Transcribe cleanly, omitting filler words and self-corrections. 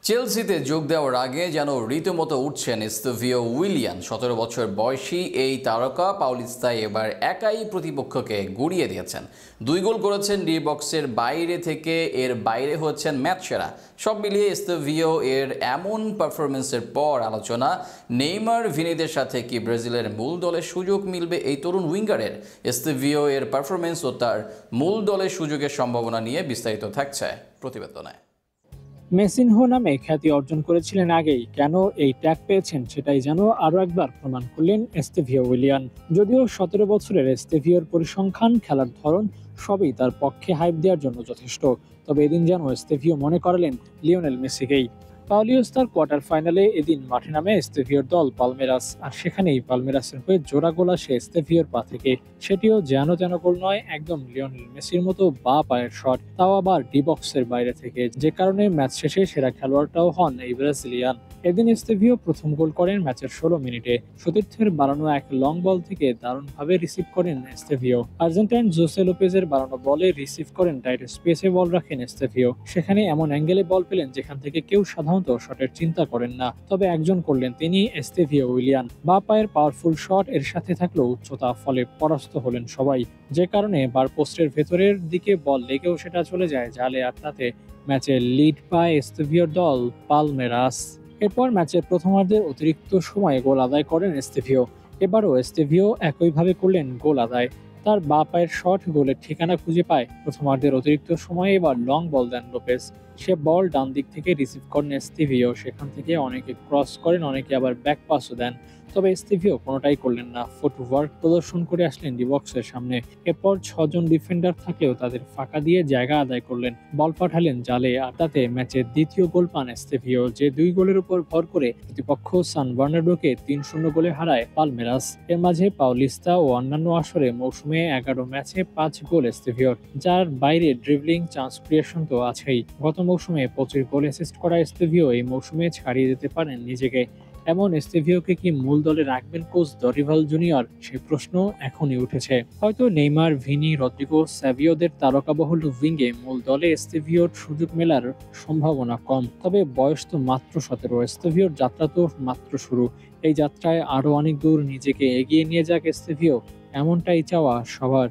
চেলসিতে যোগ দেওয়ার আগে যেন রীতিমতো উঠছেন এস্তোভিও উইলিয়ান। ১৭ বছর বয়সী এই তারকা পাউলিস্তা এবার একাই প্রতিপক্ষকে গুড়িয়ে দিয়েছেন। ২ গোল করেছেন ডি বক্সের বাইরে থেকে, এর বাইরে হচ্ছেন ম্যাচ সেরা। সব মিলিয়ে এস্তোভিও এর এমন পারফরমেন্সের পর আলোচনা নেইমার ভিনিদের সাথে কি ব্রাজিলের মূল দলে সুযোগ মিলবে এই তরুণ উইঙ্গারের? এস্তোভিও এর পারফরমেন্স ও তার মূল দলে সুযোগের সম্ভাবনা নিয়ে বিস্তারিত থাকছে প্রতিবেদনে। মেসিনহো নামে খ্যাতি অর্জন করেছিলেন আগেই, কেন এই ট্যাগ পেয়েছেন সেটাই যেন আরও একবার প্রমাণ করলেন এস্তেভিও উইলিয়ান। যদিও ১৭ বছরের এস্তেভিওর পরিসংখ্যান, খেলার ধরন সবই তার পক্ষে হাইপ দেওয়ার জন্য যথেষ্ট, তবে এদিন যেন এস্তেভিও মনে করালেন লিওনেল মেসিকেই। পাউলিওস্তার কোয়ার্টার ফাইনালে এদিন মাঠে নামে এস্তেভিওর দল পালমেরাস, আর সেখানেই পালমেরাসের হয়ে জোড়া গোল আসে এস্তেভিওর পা থেকে। সেটিও যেন তেন গোল নয়, একদম লিওনেল মেসির মতো বা পায়ের শট, তাও আবার ডি বক্সের বাইরে থেকে, যে কারণে ম্যাচ শেষে সেরা খেলোয়াড়টাও হন এই ব্রাজিলিয়ান। এদিন এস্তেভিও প্রথম গোল করেন ম্যাচের ১৬ মিনিটে। সতীর্থের বাড়ানো এক লং বল থেকে দারুণভাবে রিসিভ করেন এস্তেভিও। আর্জেন্টাইন জোসে লোপেজের বাড়ানো বলে রিসিভ করেন, টাইট স্পেসে বল রাখেন এস্তেভিও। সেখানে এমন অ্যাঙ্গেলে বল পেলেন যেখান থেকে কেউ সাধারণত শটের চিন্তা করেন না, তবে একজন করলেন, তিনি এস্তেভিও উইলিয়ান। বা পায়ের পাওয়ারফুল শট এর সাথে থাকলেও উচ্চতা, ফলে পরাস্ত হলেন সবাই, যে কারণে বার পোস্টের ভেতরের দিকে বল লেগেও সেটা চলে যায় জালে, আর তাতে ম্যাচে লিড পায় এস্তেভিওর দল পালমেরাস। এরপর ম্যাচের প্রথমার্ধের অতিরিক্ত সময়ে গোল আদায় করেন এস্তেভিও। এবারও এস্তেভিও একইভাবে করলেন গোল আদায়। তার বা পায়ের শট গোলের ঠিকানা খুঁজে পায়। প্রথমার্ধের অতিরিক্ত সময়ে এবার লং বল দেন লোপেজ। সে বল ডান দিক থেকে রিসিভ করেন এস্তেভিও। সেখান থেকে অনেকে ক্রস করেন, অনেকে আবার ব্যাক পাসও দেন, তবে এস্তেভিও কোনোটাই করলেন না। ফুটওয়ার্ক প্রদর্শন করে আসলেন ডি বক্সের সামনে। এরপর ৬ জন ডিফেন্ডার থাকলেও তাদের ফাঁকা দিয়ে জায়গা আদায় করলেন, বল পাঠালেন জালে, আর তাতে ম্যাচের দ্বিতীয় গোল পান এস্তেভিও, যে ২ গোলের উপর ভর করে প্রতিপক্ষ সান বার্নার্ডোকে ৩-০ গোলে হারায় পালমেরাস। এর মাঝে পাউলিস্তা ও অন্যান্য আসরে মৌসুমে ১১ ম্যাচে ৫ গোল এস্তেভিওর, যার বাইরে ড্রিবলিং, চান্স ক্রিয়েশন তো আছেই। গত মৌসুমে ২৫ গোল অ্যাসিস্ট করা এস্তেভিও এই মৌসুমে ছাড়িয়ে দিতে পারেন নিজেকে। এমন এস্তেভিওকে কি মূল দলে রাখবেন কোচ দরিভাল জুনিয়র? সেই প্রশ্ন এখনই উঠেছে। হয়তো নেইমার, ভিনি, রদ্রিগো, স্যাভিওদের তারকাবহুল উইঙ্গে মূল দলে এস্তেভিওর সুযোগ মেলার সম্ভাবনা কম, তবে বয়স তো মাত্র ১৭। এস্তেভিওর যাত্রা তো মাত্র শুরু। এই যাত্রায় আরো অনেক দূর নিজেকে এগিয়ে নিয়ে যাক এস্তেভিও, এমনটাই চাওয়া সবার।